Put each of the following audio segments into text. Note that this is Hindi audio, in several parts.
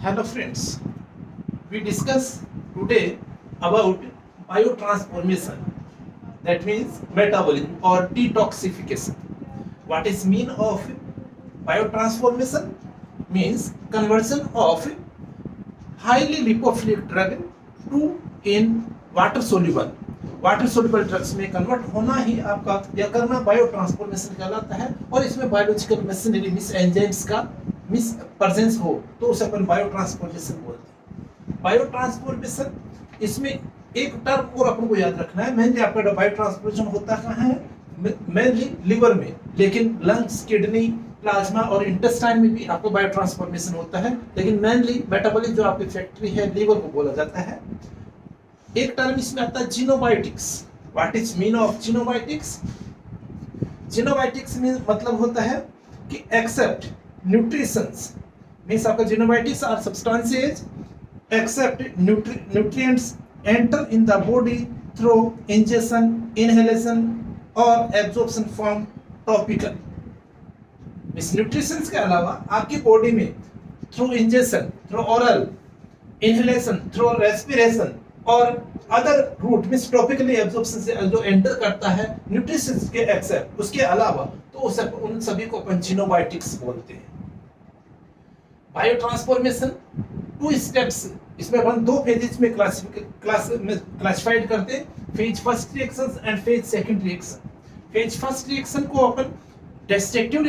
Hello friends, we discuss today about biotransformation, that means metabolism or detoxification. What is mean of biotransformation? Means conversion of highly lipophilic drug to in water soluble drugs में कन्वर्ट होना ही आपका यह करना बायो ट्रांसफॉर्मेशन कहलाता है। और इसमें बायोलॉजिकल मशीनरी मिस एंजाइम्स का मिस प्रेजेंस हो तो उसे अपन बायो ट्रांसफॉर्मेशन बोलते हैं। बायो ट्रांसफॉर्मेशन इसमें एक टर्म और अपन को याद रखना है, मेनली आपका बायो ट्रांसफॉर्मेशन होता कहाँ है? मेनली लिवर में, लेकिन लंग्स, किडनी, प्लाज्मा और इंटेस्टाइन में भी आपको बायो ट्रांसफॉर्मेशन होता है, लेकिन मेनली मेटाबॉलिक जो आपकी फैक्ट्री है लीवर को बोला जाता है। एक टर्म इसमें आता है xenobiotics. What is mean of xenobiotics? Xenobiotics में मतलब होता है कि एक्सेप्ट न्यूट्रिशंस, मींस आपका xenobiotics are substances except nutrients enter in the body through injection, inhalation और एब्जॉर्प्शन फ्रॉम टॉपिकल। इस न्यूट्रिशंस के अलावा आपकी बॉडी में through injection, through oral, inhalation, through respiration और other route means topically absorption से जो एंटर करता है न्यूट्रिशंस के एक्सेप्ट, उसके अलावा तो उन सभी को अपन जीनोबायोटिक्स बोलते हैं। बायो ट्रांसफॉर्मेशन टू स्टेप्स, इसमें अपन दो फेजेस में क्लासिफाइड करते हैं, phase first reactions and phase second reaction. Phase first reaction को अपन डिस्ट्रक्टिव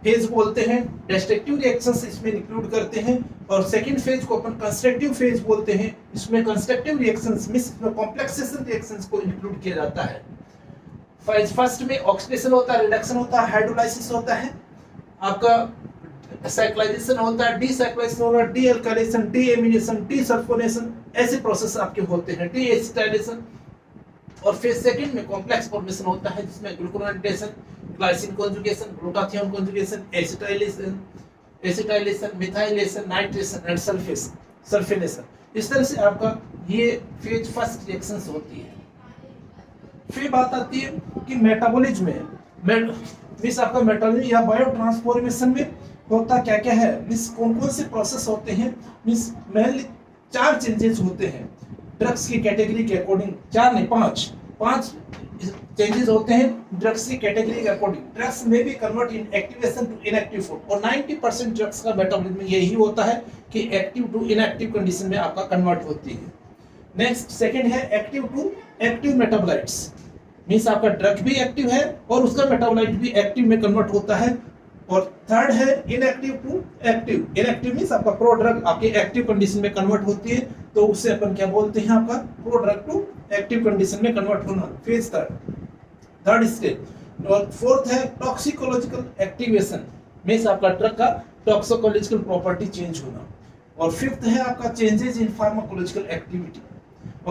फेज बोलते हैं, डिस्ट्रक्टिव रिएक्शंस इसमें इंक्लूड करते हैं, और सेकंड फेज को अपन कंस्ट्रक्टिव फेज बोलते हैं, इसमें constructive reactions means complexation reactions को इंक्लूड किया जाता है। फेज फर्स्ट में ऑक्सीडेशन होता है, रिडक्शन होता है, हाइड्रोलाइसिस होता है, आपका साइक्लाइजेशन होता है, डीसाइक्लाइजेशन होता है, डीएल्काइलेशन, डीएमिनेशन, डीसल्फोनेशन, ऐसे प्रोसेस आपके होते हैं, डीएसिटाइलेशन। और फेज सेकंड में कॉम्प्लेक्स फॉर्मेशन होता है जिसमें glucuronidation, glycine conjugation, glutathione conjugation, acetylation, methylation, nitration and sulphonation. इस तरह से आपका ये फेज फर्स्ट रिएक्शंस होती है। फिर बात आती है कि मेटाबॉलिज्म में मींस आपका मेटाबॉलिज्म या बायो ट्रांसफॉर्मेशन में होता क्या क्या है, मींस कौन कौन से प्रोसेस होते हैं। मींस मेनली 4 चेंजेस होते हैं ड्रग्स की कैटेगरी के अकॉर्डिंग, 4 नहीं 5 चेंजेस होते हैं ड्रग्स की कैटेगरी के अकॉर्डिंग। ड्रग्स में भी convert in activation to inactive form, और 90% ड्रग्स का मेटाबॉलिज्म यही होता है कि एक्टिव टू इनएक्टिव कंडीशन में आपका कन्वर्ट होती है। नेक्स्ट सेकंड है active to active metabolites, means आपका ड्रग भी एक्टिव है और उसका मेटाबोलाइट भी एक्टिव में कन्वर्ट होता है। और थर्ड है inactive to active. Inactive means आपका प्रो ड्रग आपके एक्टिव कंडीशन में कन्वर्ट होती है, तो उससे अपन क्या बोलते हैं, आपका pro drug to active condition में कन्वर्ट होना, फेज थर्ड स्टेज। और फोर्थ है टॉक्सिकोलॉजिकल एक्टिवेशन, मींस आपका ड्रग का टॉक्सिकोलॉजिकल प्रॉपर्टी चेंज होना। और फिफ्थ है आपका changes in pharmacological activity.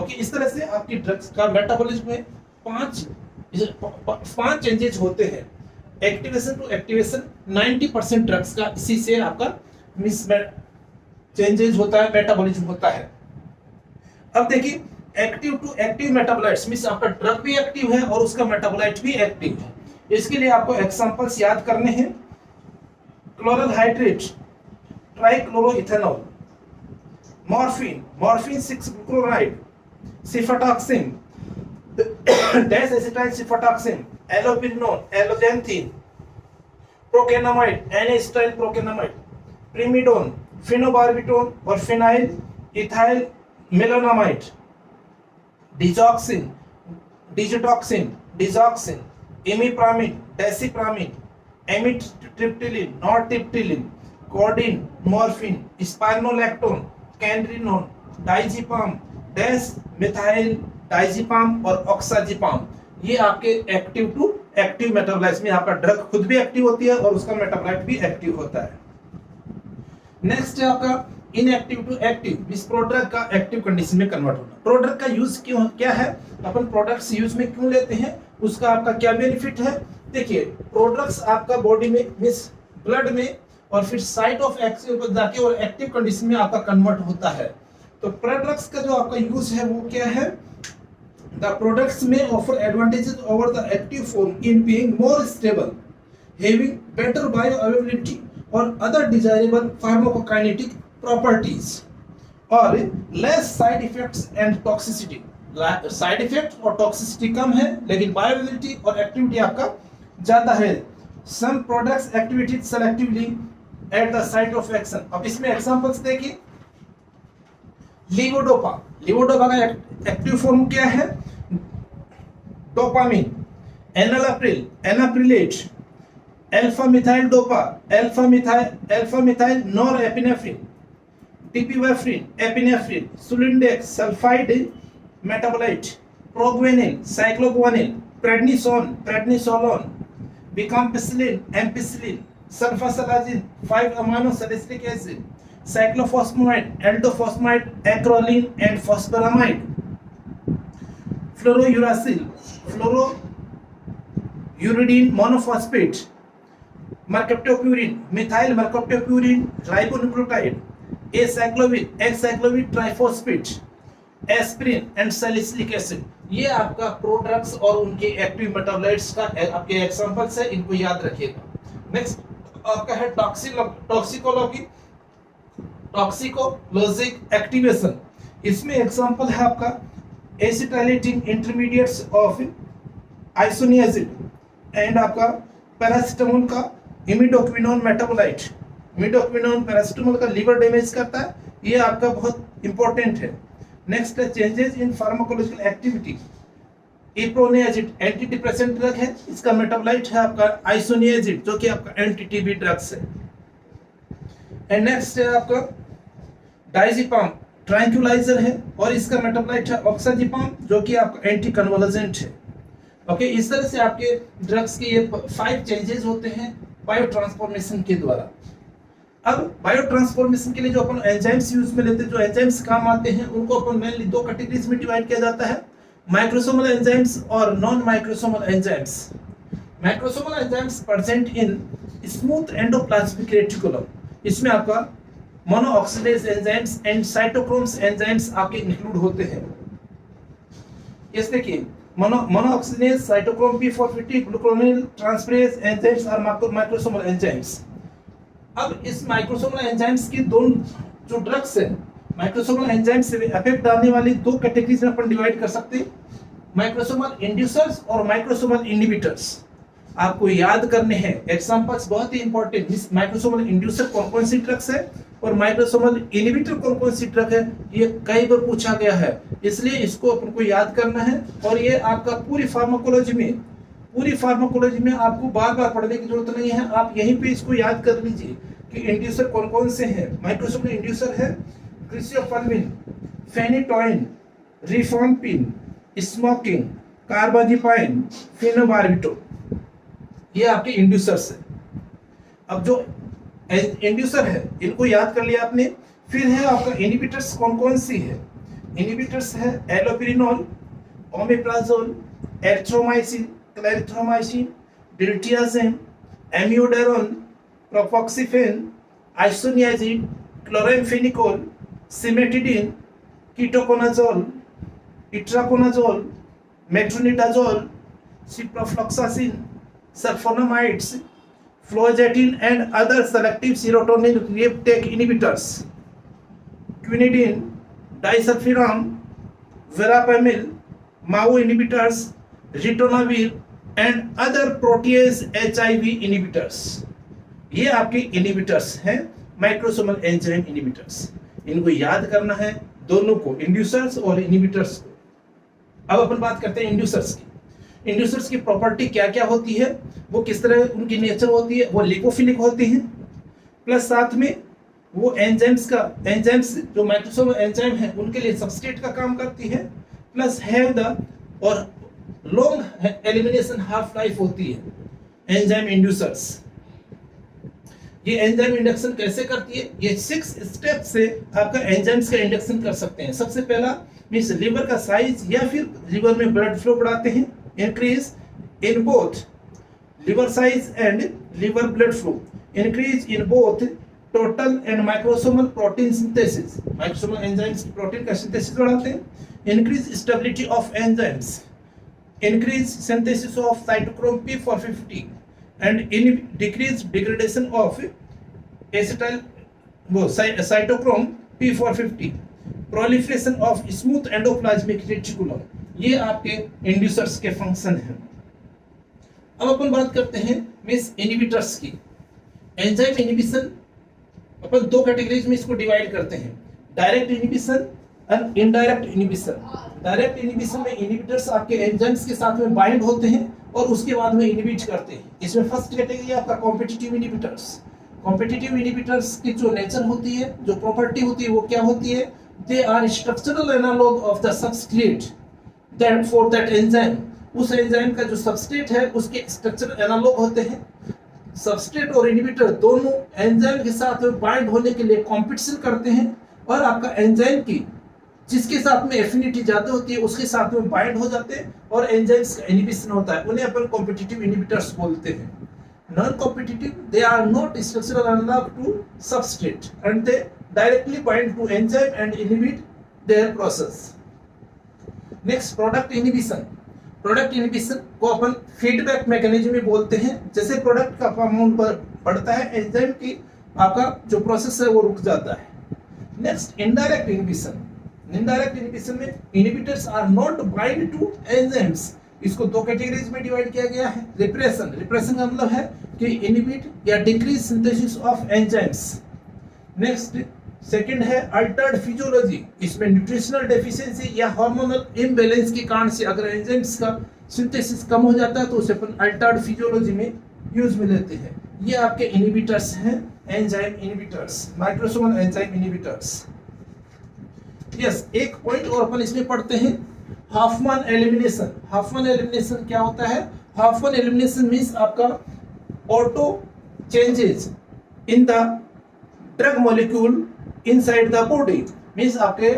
Okay, इस तरह से आपकी ड्रग्स का मेटाबॉलिज्म में 5 चेंजेस होते हैं। एक्टिवेशन टू एक्टिवेशन 90% ड्रग्स का इसी से आपका मिस चेंजेस होता है, मेटाबॉलिज्म होता है। अब देखिए active to active metabolites means आपका ड्रग भी एक्टिव है और उसका मेटाबोलाइट भी एक्टिव है। इसके लिए आपको एग्जांपल्स याद करने हैं। क्लोरल हाइड्रेट, ट्राइक्लोरोइथेनॉल, मॉर्फिन 6-ग्लूकुरोनाइड, cephalothin, desacetyl cephalothin, allopurinol, alloxanthine, procainamide, N acetyl procainamide, primidone, phenobarbitone और phenyl ethyl malonamide, digitoxin, imipramine, desipramine, amitriptyline, nortriptyline, codeine, morphine, spironolactone, canrenone, diazepam, des methyl diazepam और ऑक्साजिपाम, ये आपके एक्टिव टू एक्टिव मेटाबोलाइट्स में आपका ड्रग खुद भी एक्टिव होती है और उसका मेटाबोलाइट भी एक्टिव होता है। नेक्स्ट है आपका इनएक्टिव टू एक्टिव, इस प्रोडक्ट का एक्टिव कंडीशन में कन्वर्ट होना। प्रोडक्ट का यूज क्यों क्या है, अपन प्रोडक्ट्स यूज में क्यों लेते हैं, उसका आपका क्या बेनिफिट है। देखिए प्रोडक्ट्स आपका बॉडी में मींस ब्लड में और फिर साइट ऑफ एक्शन पर जाके और एक्टिव कंडीशन में आपका कन्वर्ट होता है। तो प्रोडक्ट्स का जो आपका यूज है वो क्या है, The products may offer advantages over the active form in being more stable, having better bioavailability or other desirable pharmacokinetic properties और less side effects and toxicity. Side effect और टॉक्सिसिटी कम है, लेकिन बायोअवेलेबिलिटी और एक्टिविटी आपका ज्यादा है। Some products activated selectively at the site of action. अब इसमें एग्जांपल्स देखिए, लीवोडोपा। लीवोडोपा का एक्टिव फॉर्म क्या है? Dopamine, enalapril, enalaprilat, alpha methyl dopa, alpha methyl norepinephrine, dipivefrin, epinephrine, sulindac, sulfide metabolite, proguanil, cycloguanil, prednisolone, bacampicillin, ampicillin, sulfasalazine, 5 amino salicylic acid, cyclophosphamide, एल्डोफॉस्फेमाइड, acrolein and phosphoramide, fluorouracil, fluorouridine monophosphate, mercaptopurine, methyl mercaptopurine, ribonucleotide, acyclovir triphosphate, aspirin and salicylic acid. ये आपका प्रोडक्ट्स और उनके एक्टिव मेटाबोलाइट्स का आपके एग्जांपल्स है, इनको याद रखिएगा। नेक्स्ट आपका है टॉक्सिकोलॉजी, टॉक्सिकोलॉजिक एक्टिवेशन। इसमें एग्जांपल है आपका acetylating intermediates of isoniazid and आपका पैरासिटामोल का इमिडोक्विनोन मेटाबोलाइट। इमिडोक्विनोन पैरासिटामोल का लीवर डैमेज करता है, ये आपका बहुत इंपॉर्टेंट है। नेक्स्ट है changes in pharmacological activity. Iproniazid anti depressant drug है, इसका मेटाबोलाइट है आपका आइसोनियाजिड जो कि आपका एंटी टीबी ड्रग्स है। एंड नेक्स्ट है आपका डायजेपाम, ट्रैंक्विलाइजर है और इसका मेटाबोलाइट है ऑक्साजिपाम जो कि आपका एंटी कन्वल्जेंट है। ओके, इस तरह से आपके ड्रग्स के ये 5 चेंजेस होते हैं बायो ट्रांसफॉर्मेशन के द्वारा। अब बायो ट्रांसफॉर्मेशन के लिए जो अपन एंजाइम्स यूज में लेते हैं, जो एंजाइम्स काम आते हैं, उनको अपन मेनली 2 कैटेगरीज में डिवाइड किया जाता है, माइक्रोसोमल एंजाइम्स और non microsomal enzymes. Microsomal enzymes present in smooth endoplasmic reticulum. इसमें आपका monooxygenase enzymes and cytochromes enzymes आपके इंक्लूड होते हैं। इस देखिए monooxygenase, cytochrome P450, glucuronyl transferase enzymes are microsomal enzymes. अब इस माइक्रोसोमल एंजाइम्स की दोनों जो ड्रग्स है, माइक्रोसोमल एंजाइम्स से इफेक्ट डालने वाली 2 कैटेगरीज में अपन डिवाइड कर सकते हैं, माइक्रोसोमल इंड्यूसर्स और माइक्रोसोमल इनहिबिटर्स। आपको याद करने हैं एग्जांपल्स बहुत ही इंपॉर्टेंट। माइक्रोसोमल इंड्यूसर कौन कौन सी ड्रग्स है और माइक्रोसोमल इनहिबिटर कौन कौन सी ड्रग है, ये कई बार पूछा गया है, इसलिए इसको अपन को याद करना है। और ये आपका पूरी फार्माकोलॉजी में आपको बार बार पढ़ने की जरूरत नहीं है, आप यहीं पे इसको याद कर लीजिए कि इंड्यूसर कौन कौन से हैं। माइक्रोसोमल इंड्यूसर है क्रिसियोफर्मिन, फेनिटोइन, रिफॉर्मपिन, स्मोकिंग, कार्बाजिपाइन, फेनोबार्बिटोल, ये आपके इंड्यूसर्स है। अब जो इंड्यूसर है इनको याद कर लिया आपने। फिर है आपका इनहिबिटर्स कौन कौन सी है। इनहिबिटर्स है allopurinol, omeprazole, erythromycin, clarithromycin, diltiazem, amiodarone, propoxyphene, isoniazid, chloramphenicol, cimetidine, ketoconazole, itraconazole, metronidazole, ciprofloxacin, sulfonamides, fluoxetine and other selective serotonin reuptake inhibitors, quinidine, disulfiram, verapamil, MAO inhibitors, ritonavir and other protease HIV inhibitors। ये आपके इनहिबिटर्स हैं, माइक्रोसोमल एंजाइम इनहिबिटर्स। इनको याद करना है दोनों को, इंड्यूसर्स और इनहिबिटर्स को। अब अपन बात करते हैं इंड्यूसर्स की। इंड्यूसर्स की प्रॉपर्टी क्या क्या होती है, वो किस तरह उनकी नेचर होती है। वो लिपोफिलिक होती हैं, प्लस साथ में वो एंजाइम्स जो माइक्रोसोमल एंजाइम है उनके लिए सबस्ट्रेट का काम करती है, प्लस हैव द और लॉन्ग एलिमिनेशन हाफ लाइफ होती है एंजाइम इंड्यूसर्स। ये एंजाइम इंडक्शन कैसे करती है, ये 6 स्टेप से आपका एंजाइम्स का इंडक्शन कर सकते हैं। सबसे पहला मींस लिवर का साइज या फिर लिवर में ब्लड फ्लो बढ़ाते हैं, increase in both liver size and liver blood flow, increase in both total and microsomal protein synthesis. Microsomal enzymes protein का सिंथेसिस बढ़ाते हैं, increase stability of enzymes, increase synthesis of cytochrome P450 and decrease degradation of वो cytochrome P450, proliferation of smooth endoplasmic reticulum, ये आपके इंड्यूसर्स के फंक्शन हैं। अब अपन बात करते हैं मिस इनहिबिटर्स की। एंजाइम इनहिबिशन अपन दो कैटेगरीज में इसको डिवाइड करते हैं, direct inhibition and indirect inhibition. Direct inhibition में इनहिबिटर्स आपके एंजाइम्स के साथ में बाइंड होते हैं और उसके बाद में इनहिबिट करते हैं। इसमें फर्स्ट कैटेगरी आपका कॉम्पिटिटिव इनहिबिटर्स। कॉम्पिटिटिव इनहिबिटर्स की जो नेचर होती है, जो प्रॉपर्टी होती है, वो क्या होती है? They are structural analogue of the substrate that for that enzyme. उस एंजाइम का जो सबस्ट्रेट है उसके स्ट्रक्चरल एनालॉग होते हैं। सबस्ट्रेट और इनहिबिटर दोनों एंजाइम के साथ में बाइंड होने के लिए कॉम्पिटिशन करते हैं और आपका एंजाइम की जिसके साथ में एफिनिटी ज्यादा होती है उसके साथ में बाइंड हो जाते हैं और एंजाइम्स का इनहिबिशन होता है। उन्हें अपन कॉम्पिटिटिव इनहिबिटर्स बोलते हैं। Non competitive, they are not structural analogue to substrate and they directly bind to enzyme and inhibit their process. Next, product inhibition. Product inhibition को अपन फीडबैक मैकेनिज्म में बोलते हैं। जैसे प्रोडक्ट का अमाउंट बढ़ता है, एंजाइम की आपका जो प्रोसेस है वो रुक जाता है। Next, indirect inhibition. Indirect inhibition में inhibitors are not bind to enzymes. इसको दो कैटेगरीज में डिवाइड किया गया है। रिप्रेशन, रिप्रेशन का मतलब है कि इनहिबिट या decrease synthesis of enzymes. Next, second है अल्टर्ड फिजियोलॉजी। इसमें न्यूट्रिशनल डेफिशिएंसी या हार्मोनल इम्बैलेंस के कारण से अगर एंजाइम्स का सिंथेसिस कम हो जाता है तो उसे अपन अल्टर्ड फिजियोलॉजी में यूज में लेते हैं। ये आपके इनहिबिटर्स हैं, enzyme inhibitors, microsomal enzyme inhibitors. Yes, एक पॉइंट और अपन इसमें पढ़ते हैं, हाफमैन एलिमिनेशन। हाफमैन एलिमिनेशन क्या होता है? हाफमैन एलिमिनेशन मींस आपका auto changes in the drug molecule inside the body. Means आपके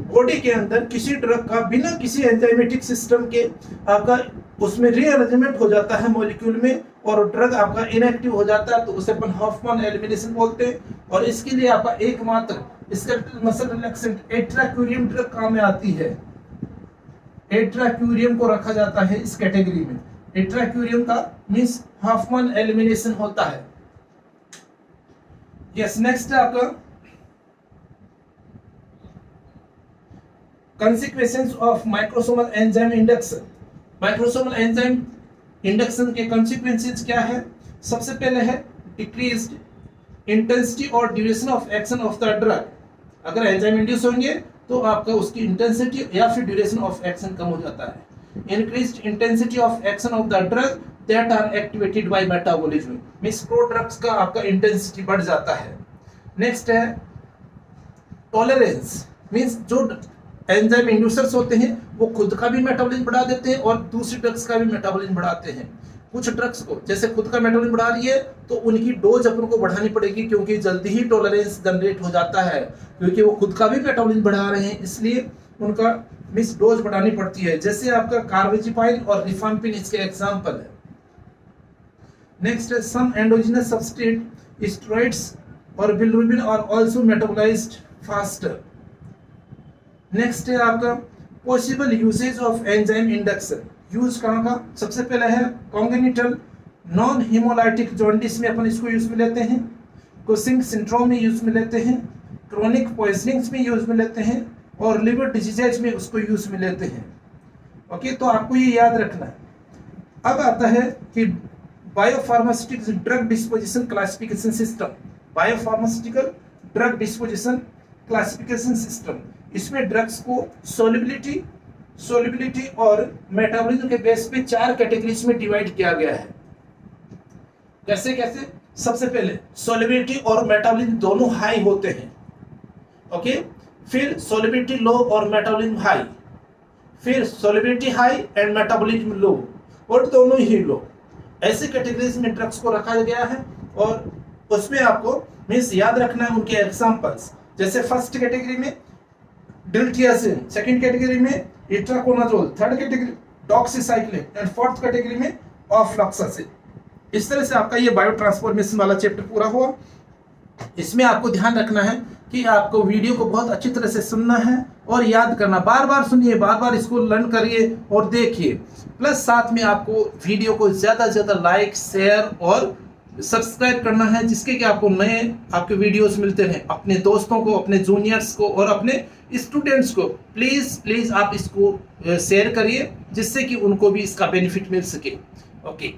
बॉडी के अंदर किसी ड्रग का बिना किसी एंजाइमेटिक सिस्टम के आपका उसमें रीअरेंजमेंट हो जाता है मॉलिक्यूल में और ड्रग आपका इनएक्टिव हो जाता है, तो उसे अपन हाफमैन एलिमिनेशन बोलते हैं। और इसके लिए आपका एकमात्र skeletal muscle relaxant atracurium drug काम में आती है। एट्राक्यूरियम को रखा जाता है इस कैटेगरी में। एट्राक्यूरियम का मींस हाफमैन एलिमिनेशन होता है। यस, नेक्स्ट है आपका consequences of microsomal enzyme induction. Microsomal enzyme induction के consequences क्या है? सबसे पहले है डिक्रीज्ड इंटेंसिटी और duration of action of the drug. अगर एंजाइम इंड्यूस होंगे तो आपका उसकी इंटेंसिटी या फिर ड्यूरेशन ऑफ एक्शन कम हो जाता है। Increased intensity of action of the drug that are activated by metabolism. Means prodrugs का आपका इंटेंसिटी बढ़ जाता है। नेक्स्ट है टॉलरेंस। मींस जो एंजाइम इंड्यूसर्स होते हैं वो खुद का भी मेटाबॉलिज्म बढ़ा देते हैं और दूसरी ड्रग्स का भी मेटाबॉलिज्म बढ़ाते हैं। कुछ ड्रग्स को जैसे खुद का मेटाबॉलिज्म बढ़ा रही है तो उनकी डोज अपन को बढ़ानी पड़ेगी, क्योंकि जल्दी ही टॉलरेंस जनरेट हो जाता है, क्योंकि वो खुद का भी मेटाबॉलिज्म बढ़ा रहे हैं, इसलिए उनका मिस डोज बढ़ानी पड़ती है। जैसे आपका कार्बेजिपाइन और रिफाम्पिन इसके एग्जांपल है। नेक्स्ट है सम एंडोजिनस सब्सट्रेट स्टेरॉइड्स और bilirubin are also metabolised faster. Next है आपका possible usage of enzyme induction. Use कहाँ का? सबसे पहले है कॉन्जेनिटल नॉन हेमोलाइटिक जॉन्डिस में अपन इसको यूज में लेते हैं, कुशिंग सिंड्रोम में यूज में लेते हैं, क्रोनिक पॉइजनिंग्स में यूज में लेते हैं और लिवर डिजीजेज में उसको यूज में लेते हैं। ओके, तो आपको ये याद रखना है। अब आता है कि biopharmaceutical drug disposition classification system. Biopharmaceutical drug disposition classification system, इसमें ड्रग्स को सोलिबिलिटी और मेटाबॉलिज्म के बेस पे 4 कैटेगरीज में डिवाइड किया गया है। कैसे कैसे? सबसे पहले सोलिबिलिटी और मेटाबॉलिज्म दोनों हाई होते हैं। ओके, फिर सोलिबिलिटी लो और मेटाबॉलिज्म हाई, फिर सोलिबिलिटी हाई एंड मेटाबॉलिज्म लो और दोनों ही लो। ऐसे कैटेगरीज में ड्रग्स को रखा गया है और उसमें आपको मींस याद रखना है उनके एग्जांपल्स। जैसे फर्स्ट कैटेगरी में डिल्टियाजिन, सेकंड कैटेगरी में itraconazole, third category doxycycline and fourth category में ऑफ्लॉक्सासिन। इस तरह से आपका ये बायो ट्रांसफॉर्मेशन वाला चैप्टर पूरा हुआ। इसमें आपको ध्यान रखना है कि आपको वीडियो को बहुत अच्छी तरह से सुनना है और याद करना, बार बार सुनिए, बार बार इसको लर्न करिए और देखिए। प्लस साथ में आपको वीडियो को ज़्यादा से ज़्यादा लाइक, शेयर और सब्सक्राइब करना है, जिसके कि आपको नए आपके वीडियोस मिलते रहे। अपने दोस्तों को, अपने जूनियर्स को और अपने स्टूडेंट्स को प्लीज आप इसको शेयर करिए, जिससे कि उनको भी इसका बेनिफिट मिल सके। ओके।